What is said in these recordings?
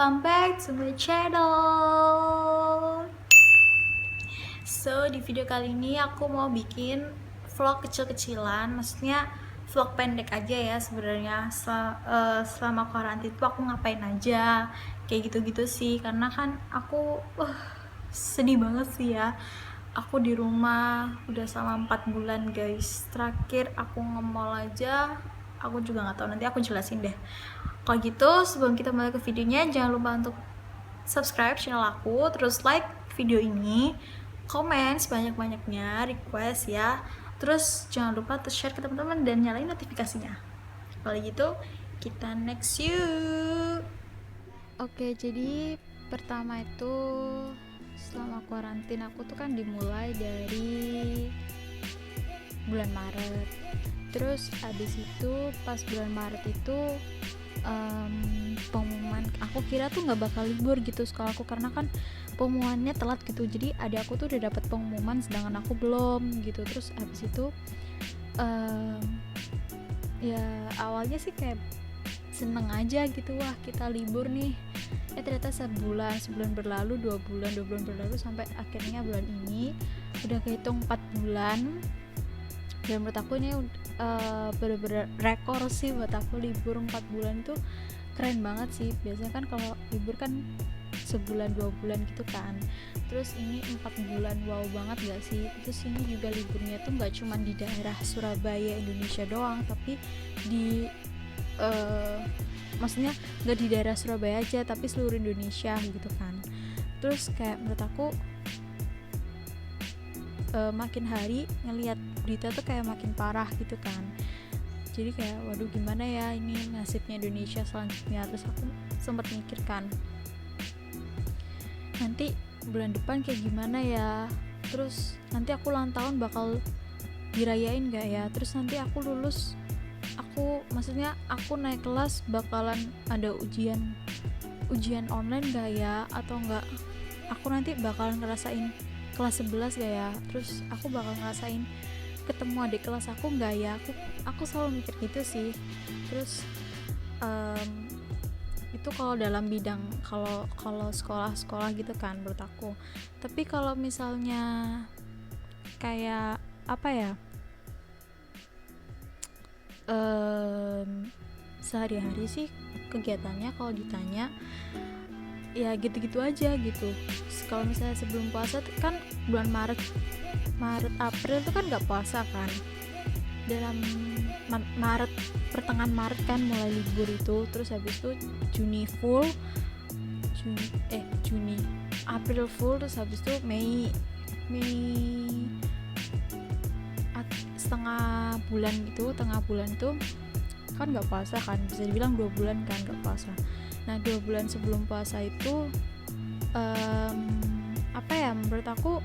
welcome back to my channel. So di video kali ini aku mau bikin vlog kecil-kecilan, maksudnya vlog pendek aja ya sebenarnya. Selama karantina itu aku ngapain aja, kayak gitu-gitu sih. Karena kan aku sedih banget sih ya. Aku di rumah udah selama 4 bulan guys. Terakhir aku nge-mall aja, aku juga nggak tahu, nanti aku jelasin deh. Kalau gitu, sebelum kita mulai ke videonya, jangan lupa untuk subscribe channel aku, terus like video ini, komen sebanyak-banyaknya, request ya. Terus jangan lupa untuk share ke teman-teman dan nyalain notifikasinya. Kalau gitu, kita next yuk. Oke, jadi pertama itu selama karantina aku tuh kan dimulai dari bulan Maret. Terus abis itu pas bulan Maret itu pengumuman, aku kira tuh nggak bakal libur gitu sekolahku karena kan pengumumannya telat gitu. Jadi adik aku tuh udah dapat pengumuman sedangkan aku belum gitu. Terus abis itu ya awalnya sih kayak seneng aja gitu, wah kita libur nih. Ternyata sebulan berlalu, 2 bulan berlalu, sampai akhirnya bulan ini udah kehitung 4 bulan. Dan menurut aku ini bener-bener rekor sih buat aku, libur 4 bulan itu keren banget sih. Biasanya kan kalau libur kan sebulan 2 bulan gitu kan, terus ini 4 bulan, wow banget gak sih? Terus ini juga liburnya tuh gak cuma di daerah Surabaya Indonesia doang, tapi di maksudnya gak di daerah Surabaya aja, tapi seluruh Indonesia gitu kan. Terus kayak menurut aku makin hari ngelihat berita tuh kayak makin parah gitu kan. Jadi kayak waduh gimana ya ini nasibnya Indonesia selanjutnya. Terus aku sempat mikir kan, nanti bulan depan kayak gimana ya, terus nanti aku ulang tahun bakal dirayain gak ya, terus nanti aku lulus, maksudnya aku naik kelas bakalan ada ujian online gak ya, atau enggak aku nanti bakalan ngerasain kelas 11 gak ya, terus aku bakal ngerasain ketemu adik kelas aku gak ya. Aku selalu mikir gitu sih. Terus itu kalau dalam bidang kalau sekolah gitu kan menurut aku. Tapi kalau misalnya kayak apa ya, sehari-hari sih kegiatannya kalau ditanya ya gitu-gitu aja gitu. Kalau misalnya sebelum puasa kan bulan Maret April itu kan nggak puasa kan, dalam Maret, pertengahan Maret kan mulai libur itu. Terus habis itu Juni April full, terus habis itu Mei setengah bulan gitu, tengah bulan itu kan nggak puasa kan, bisa dibilang 2 bulan kan nggak puasa. Nah 2 bulan sebelum puasa itu apa ya, menurut aku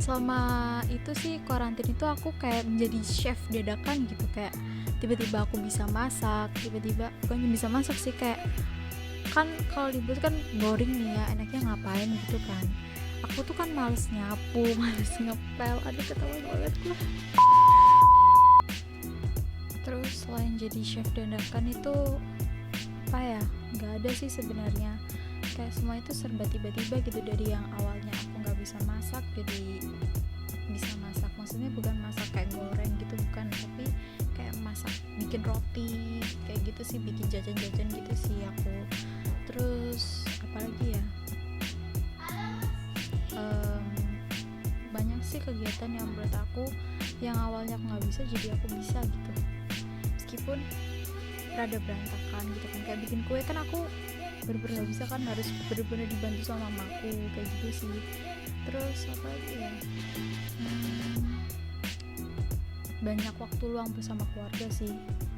selama itu sih karantina itu aku kayak menjadi chef dadakan gitu. Kayak tiba-tiba aku bisa masak, bukannya bisa masak sih, kayak kan kalau libur kan boring nih ya, enaknya ngapain gitu kan. Aku tuh kan males nyapu, males ngepel, aduh ketawa banget gue. Terus selain jadi chef dadakan itu apa ya, nggak ada sih sebenarnya. Kayak semua itu serba tiba-tiba gitu. Dari yang awalnya aku nggak bisa masak jadi bisa masak, maksudnya bukan masak kayak goreng gitu, bukan, tapi kayak masak, bikin roti kayak gitu sih, bikin jajan-jajan gitu sih aku. Terus apalagi ya, banyak sih kegiatan yang menurut aku yang awalnya aku nggak bisa jadi aku bisa gitu, meskipun rada berantakan gitu kan. Kayak bikin kue kan aku bener-bener gak bisa kan, harus bener-bener dibantu sama mamaku kayak gitu sih. Terus apa lagi ya, banyak waktu luang bersama keluarga sih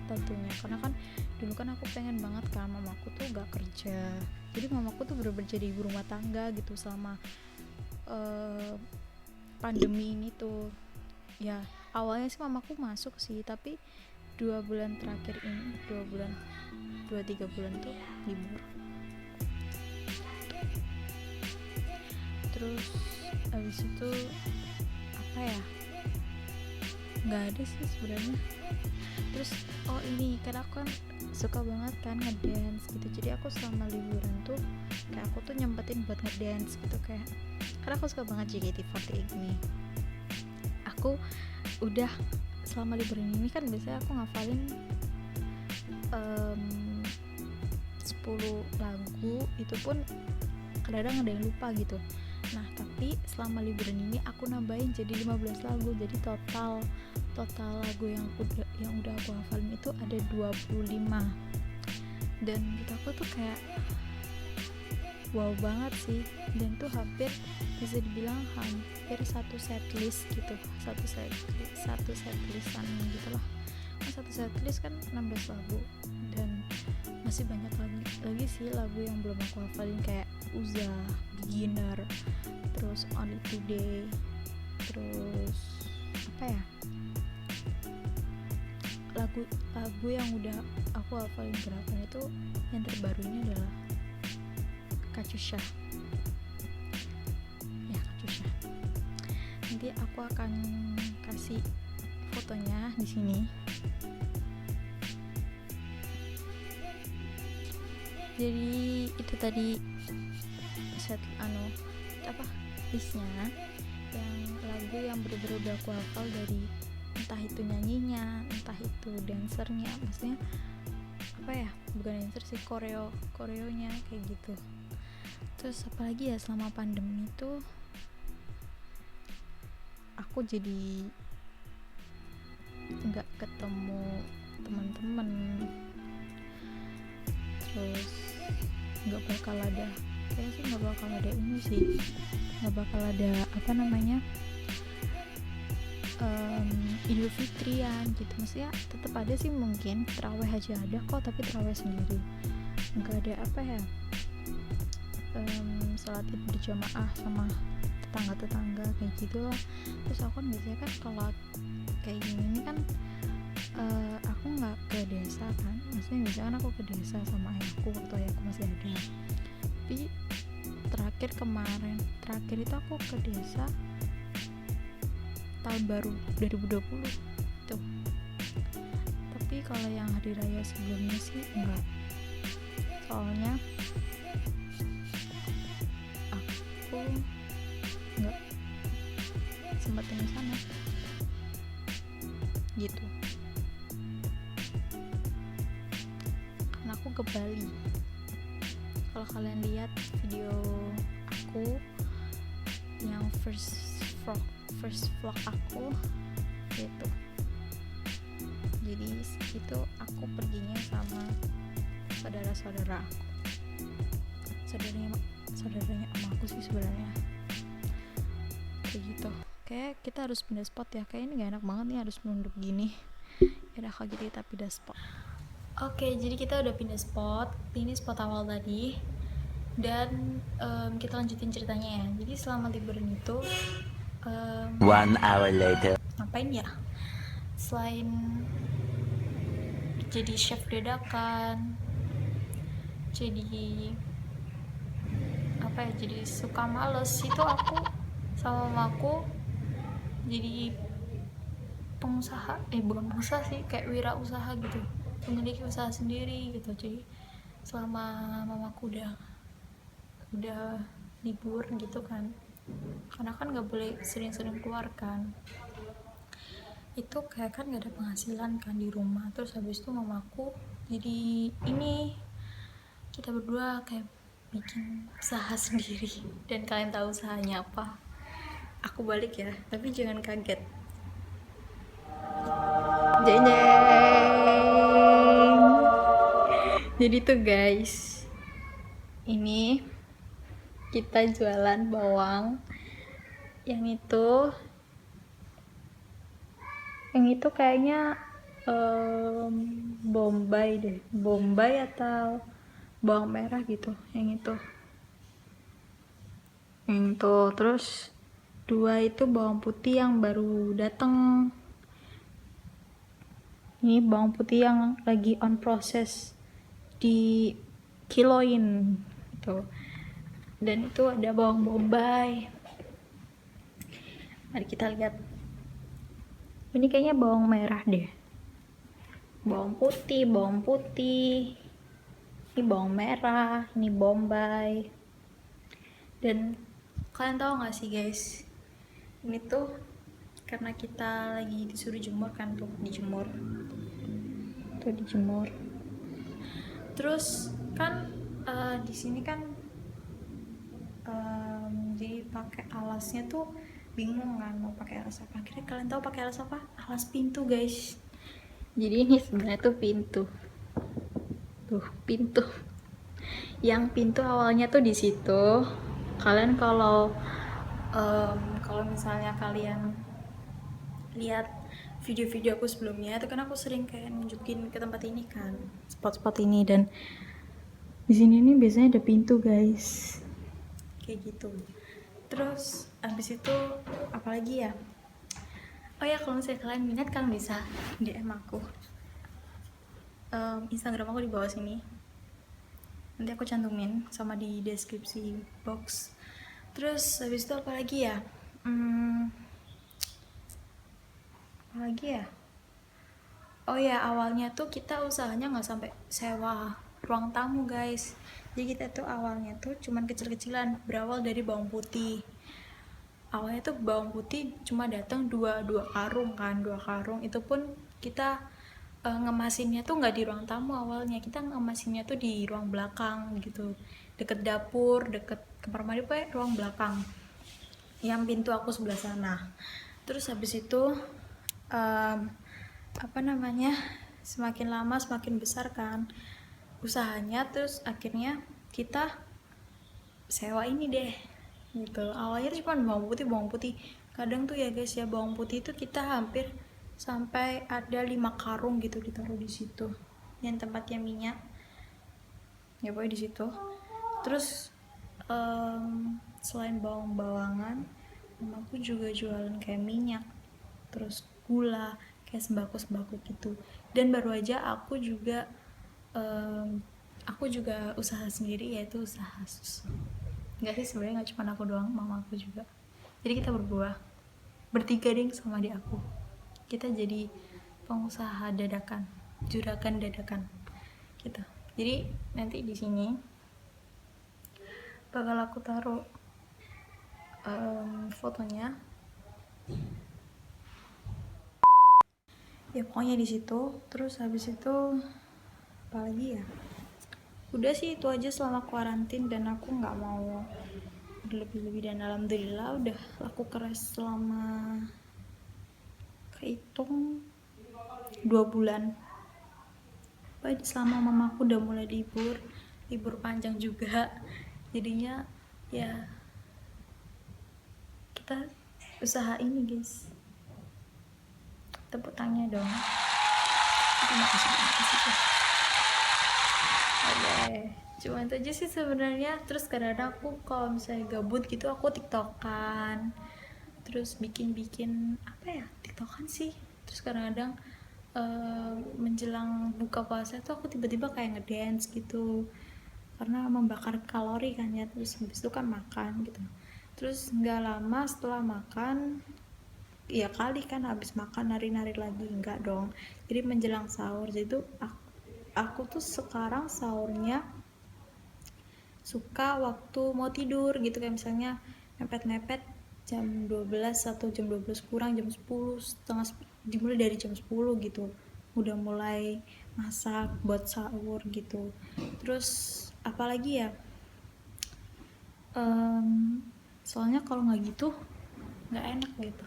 tentunya, karena kan dulu kan aku pengen banget kan mamaku tuh gak kerja, jadi mamaku tuh bener-bener jadi ibu rumah tangga gitu selama pandemi ini tuh. Ya awalnya sih mamaku masuk sih, tapi 2 bulan terakhir ini, 2-3 bulan tuh libur. Terus abis itu apa ya, nggak ada sih sebenarnya. Terus ini kan aku kan suka banget kan ngedance gitu. Jadi aku selama liburan tuh kayak aku tuh nyempetin buat ngedance gitu, kayak karena aku suka banget JKT48 ini. Aku udah selama liburan ini kan biasanya aku ngafalin 10 lagu, itu pun kadang-kadang ada yang lupa gitu. Nah tapi selama liburan ini aku nambahin jadi 15 lagu, jadi total lagu yang udah aku hafalin itu ada 25. Dan menurut aku tuh kayak wow banget sih, dan tuh hampir bisa dibilang hampir satu setlist gitu, satu setlistan gitu lah. Satu setlist kan 16 lagu, dan masih banyak lagi sih lagu yang belum aku hafalin, kayak Uza, Beginner, terus Only Today, terus apa ya, lagu yang udah aku hafalin berapa itu. Yang terbaru ini adalah Katyusha ya, Katyusha. Nanti aku akan kasih fotonya di sini. Jadi itu tadi set listnya, yang lagu yang bener-bener udah aku hafal, dari entah itu nyanyinya, entah itu dancernya, maksudnya apa ya, bukan dancer sih, koreonya kayak gitu. Terus apalagi ya, selama pandemi itu aku jadi nggak ketemu teman-teman, terus nggak bakal ada Idul Fitrian gitu. Maksudnya tetap ada sih, mungkin terawih aja ada kok, tapi terawih sendiri, nggak ada salat id berjamaah sama tetangga kayak gitulah. Terus aku kan biasanya kan kalau kayak gini kan aku nggak ke desa kan, maksudnya biasanya kan aku ke desa sama ayahku waktu ayahku masih ada. Tapi terakhir itu aku ke desa tahun baru 2020 tuh. Tapi kalau yang hari raya sebelumnya sih enggak, soalnya aku enggak sempat di sana gitu, karena aku ke Bali. Kalau kalian lihat video aku yang first vlog aku gitu, jadi itu aku perginya sama saudara aku, saudaranya sama aku sih sebenarnya, kayak gitu. Kayak kita harus pindah spot ya, kayak ini gak enak banget nih harus menunduk gini. Ya udah, kalau gitu kita pindah spot. Oke, jadi kita udah pindah spot. Ini spot awal tadi, dan kita lanjutin ceritanya ya. Jadi selama liburan itu 1 hour later. Ngapain ya? Selain jadi chef dadakan, jadi jadi suka males, itu aku sama mamaku jadi pengusaha, bukan pengusaha sih, kayak wirausaha gitu, memiliki usaha sendiri gitu. Jadi selama mamaku udah libur gitu kan, karena kan nggak boleh sering-sering keluar kan, itu kayak kan nggak ada penghasilan kan di rumah. Terus habis itu mamaku jadi ini, kita berdua kayak bikin usaha sendiri. Dan kalian tahu usahanya apa? Aku balik ya, tapi jangan kaget. Jeng. Jadi tuh guys, ini kita jualan bawang. Yang itu kayaknya Bombay atau bawang merah gitu. Yang itu. Terus 2 itu bawang putih yang baru datang. Ini bawang putih yang lagi on proses di kiloin gitu. Dan itu ada bawang bombay. Mari kita lihat. Ini kayaknya bawang merah deh. bawang putih, ini bawang merah, ini bombay. Dan kalian tahu nggak sih guys, ini tuh karena kita lagi disuruh jemur kan, tuh dijemur, terus kan di sini kan jadi pakai alasnya tuh bingung kan mau pakai alas apa. Akhirnya kalian tahu pakai alas apa? Alas pintu guys. Jadi ini sebenarnya tuh pintu yang pintu awalnya tuh di situ. Kalian kalau misalnya kalian lihat video-video aku sebelumnya itu kan aku sering kayak nunjukin ke tempat ini kan, spot-spot ini, dan di sini nih biasanya ada pintu guys, kayak gitu. Terus abis itu apalagi ya, oh ya, kalau misalnya kalian minat kalian bisa DM aku. Instagram aku di bawah sini, nanti aku cantumin sama di deskripsi box. Terus habis itu apalagi ya, apalagi ya, oh ya, awalnya tuh kita usahanya nggak sampai sewa ruang tamu guys. Jadi kita tuh awalnya tuh cuman kecil-kecilan, berawal dari bawang putih. Awalnya tuh bawang putih cuma datang dua karung kan, 2 karung. Itu pun kita ngemasinnya tuh nggak di ruang tamu. Awalnya kita ngemasinnya tuh di ruang belakang gitu, deket dapur, deket kamar mandi, pokoknya ruang belakang yang pintu aku sebelah sana. Terus habis itu apa namanya, semakin lama semakin besar kan usahanya, terus akhirnya kita sewa ini deh gitu. Awalnya cuma bawang putih, kadang tuh ya guys ya, bawang putih itu kita hampir sampai ada 5 karung gitu ditaruh di situ, yang tempatnya minyak ya pokoknya di situ. Terus selain bawang-bawangan, mamaku juga jualan kayak minyak, terus gula, kayak sembako gitu. Dan baru aja aku juga usaha sendiri, yaitu usaha susu. Enggak sih, sebenarnya nggak cuma aku doang, mama aku juga. Jadi kita bertiga ding sama adik aku, kita jadi pengusaha dadakan, juragan dadakan gitu. Jadi nanti di sini bakal aku taruh fotonya ya, pokoknya di situ. Terus habis itu apalagi ya, udah sih itu aja selama kuarantin, dan aku nggak mau berlebih-lebih. Dan alhamdulillah udah laku keras selama kehitung 2 bulan. Baik, selama mamaku udah mulai libur panjang juga, jadinya ya kita usaha ini guys. Tepuk tangannya dong. Terima kasih. Oke, cuma itu aja sih sebenarnya. Terus kadang-kadang aku kalau misalnya gabut gitu, aku tiktokan, terus bikin apa ya, tiktokan sih. Terus kadang-kadang menjelang buka puasa tuh aku tiba-tiba kayak ngedance gitu, karena membakar kalori kan ya. Terus habis itu kan makan gitu. Terus nggak lama setelah makan, ya kali kan habis makan nari-nari lagi, enggak dong. Jadi menjelang sahur. Jadi tuh aku tuh sekarang sahurnya suka waktu mau tidur gitu, kayak misalnya mepet-mepet jam 12 atau jam 12 kurang, jam 10 setengah, dimulai dari jam 10 gitu udah mulai masak buat sahur gitu. Terus apalagi ya, soalnya kalau nggak gitu nggak enak gitu.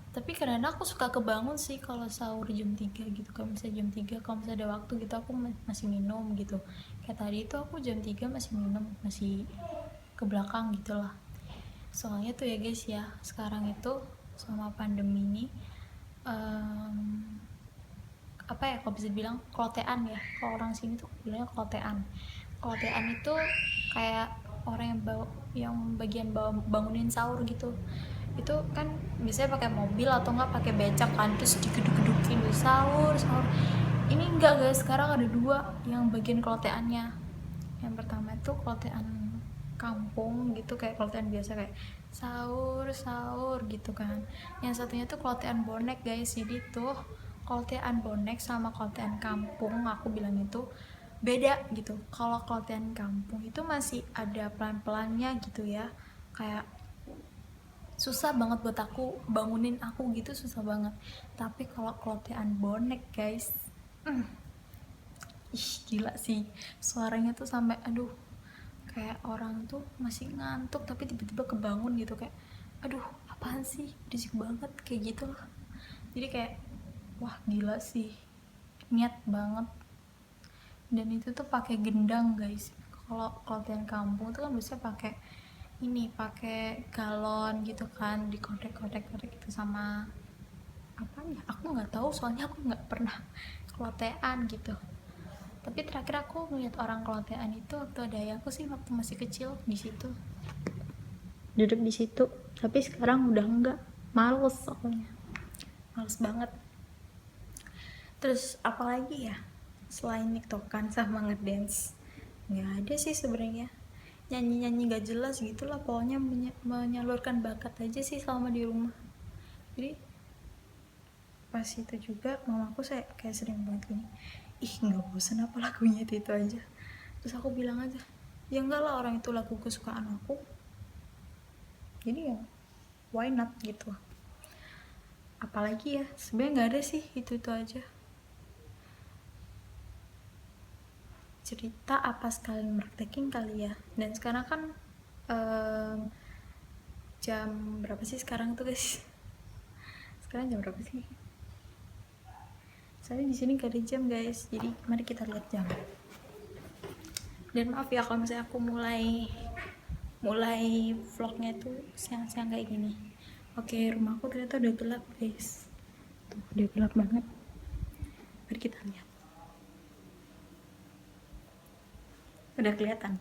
Tapi kadang-kadang aku suka kebangun sih kalau sahur jam 3 gitu. Kalau misalnya jam 3, kalau misalnya ada waktu gitu, aku masih minum gitu. Kayak tadi itu aku jam 3 masih minum, masih ke belakang gitu lah. Soalnya tuh ya guys ya, sekarang itu selama pandemi ini apa ya, kalau bisa dibilang klotean ya. Kalau orang sini tuh bilangnya klotean. Klotean itu kayak orang yang bagian bangunin sahur gitu. Itu kan biasanya pakai mobil atau enggak pakai becak kan, terus digeduk-gedukin sahur. Ini enggak guys, sekarang ada 2 yang bagian kloteannya. Yang pertama itu klotean kampung gitu, kayak klotean biasa kayak sahur gitu kan. Yang satunya tuh klotean bonek guys. Jadi tuh klotean bonek sama klotean kampung, aku bilang itu beda gitu. Kalau klotean kampung itu masih ada pelan-pelannya gitu ya, kayak susah banget buat aku bangunin aku gitu, susah banget. Tapi kalau klotean bonek guys, ih gila sih, suaranya tuh sampai aduh, kayak orang tuh masih ngantuk tapi tiba-tiba kebangun gitu, kayak aduh apaan sih berisik banget kayak gitu loh. Jadi kayak wah gila sih, niat banget. Dan itu tuh pakai gendang guys. Kalau klotean kampung tuh kan biasanya pakai ini, pakai galon gitu kan, dikodek-kodek gitu sama apa ya, aku nggak tahu soalnya aku nggak pernah klotean gitu. Tapi terakhir aku ngeliat orang klotean itu waktu ada ayahku sih, waktu masih kecil, di situ duduk di situ. Tapi sekarang udah enggak, males soalnya, males banget. Terus apalagi ya selain tiktokan sama ngedance, nggak ada sih sebenarnya. Nyanyi-nyanyi gak jelas gitulah, pokoknya menyalurkan bakat aja sih selama di rumah. Jadi pas itu juga mamaku saya kayak sering banget gini, ih nggak bosan apa lagunya itu aja. Terus aku bilang aja, ya enggak lah, orang itu lagu kesukaan aku, jadi ya why not gitu. Apalagi ya sebenarnya nggak ada sih, itu aja. Cerita apa sekalian praktekin kali ya. Dan sekarang kan jam berapa sih sekarang tuh guys? Sekarang jam berapa sih? Soalnya di sini gak ada jam guys, jadi mari kita lihat jam. Dan maaf ya kalau misalnya aku mulai vlognya tuh siang-siang kayak gini. Oke, rumahku ternyata udah gelap guys, tuh udah gelap banget. Mari kita lihat, udah kelihatan.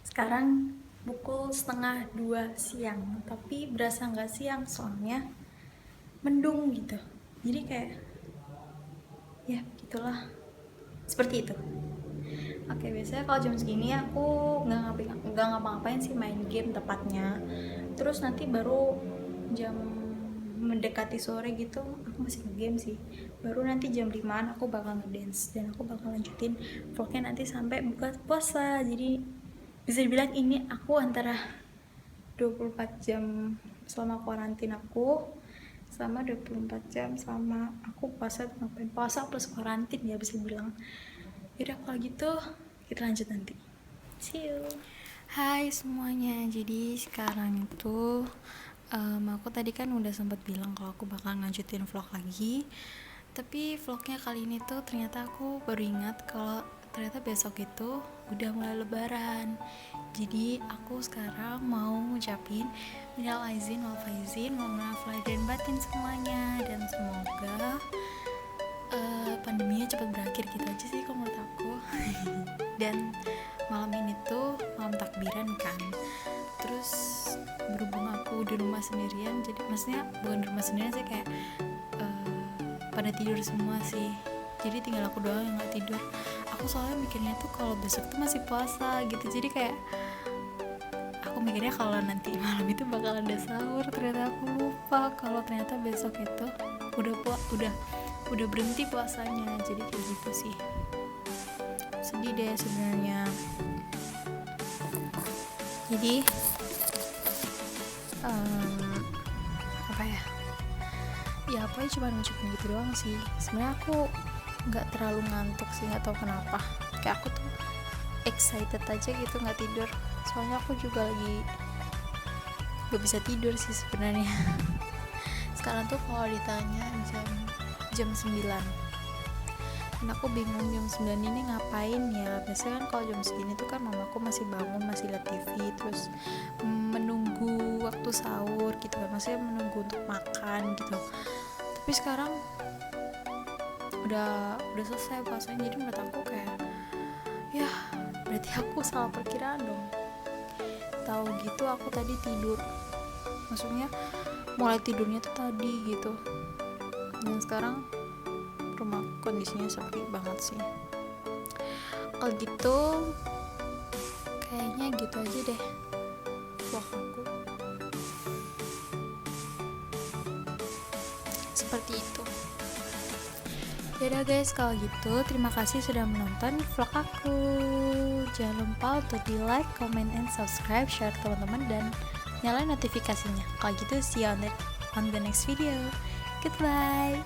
Sekarang pukul 1:30 siang, tapi berasa nggak siang soalnya mendung gitu. Jadi kayak ya gitulah, seperti itu. Oke, biasanya kalau jam segini aku nggak ngapa-ngapain sih, main game tepatnya. Terus nanti baru jam mendekati sore gitu aku masih nge-game sih. Baru nanti jam 5-an aku bakal ngedance, dan aku bakal lanjutin vlognya nanti sampai buka puasa. Jadi bisa dibilang ini aku antara 24 jam selama karantina aku, sama 24 jam sama aku puasa. Ngapain puasa plus karantin ya bisa bilang. Yaudah kalau gitu kita lanjut nanti. See you. Hai semuanya, jadi sekarang itu aku tadi kan udah sempat bilang kalau aku bakal lanjutin vlog lagi. Tapi vlognya kali ini tuh ternyata aku baru ingat kalau ternyata besok itu udah mulai lebaran. Jadi aku sekarang mau ngucapin minal aizin wal faizin, mohon maaf lahir dan batin semuanya, dan semoga pandeminya cepat berakhir gitu aja sih kalau menurut aku. Dan malam ini tuh malam takbiran kan, terus berhubung aku di rumah sendirian, jadi maksudnya bukan di rumah sendirian sih, kayak pada tidur semua sih, jadi tinggal aku doang yang nggak tidur. Aku soalnya mikirnya tuh kalau besok tuh masih puasa gitu, jadi kayak aku mikirnya kalau nanti malam itu bakal ada sahur. Ternyata aku lupa kalau ternyata besok itu udah berhenti puasanya. Jadi kayak gitu sih, sedih deh sebenarnya. Jadi apa ya apa ya, cuma ngucapin gitu doang sih. Sebenarnya aku nggak terlalu ngantuk sih, nggak tahu kenapa, kayak aku tuh excited aja gitu nggak tidur. Soalnya aku juga lagi gak bisa tidur sih sebenarnya. Sekarang tuh kalau ditanya jam 9, dan aku bingung jam 9 ini ngapain ya. Biasanya kan kalau jam segini tuh kan mamaku masih bangun, masih lihat TV, terus menunggu waktu sahur gitu kan, maksudnya menunggu untuk makan gitu. Tapi sekarang udah selesai puasanya, jadi menurut aku kayak ya berarti aku salah perkiraan dong. Tahu gitu aku tadi tidur, maksudnya mulai tidurnya tuh tadi gitu, dan sekarang rumah kondisinya sepi banget sih. Kalau gitu kayaknya gitu aja deh vlog aku, seperti itu. Yaudah guys, kalau gitu terima kasih sudah menonton vlog aku. Jangan lupa untuk di like, comment, and subscribe, share ke teman-teman, dan nyalain notifikasinya. Kalau gitu see you on the next video. Goodbye.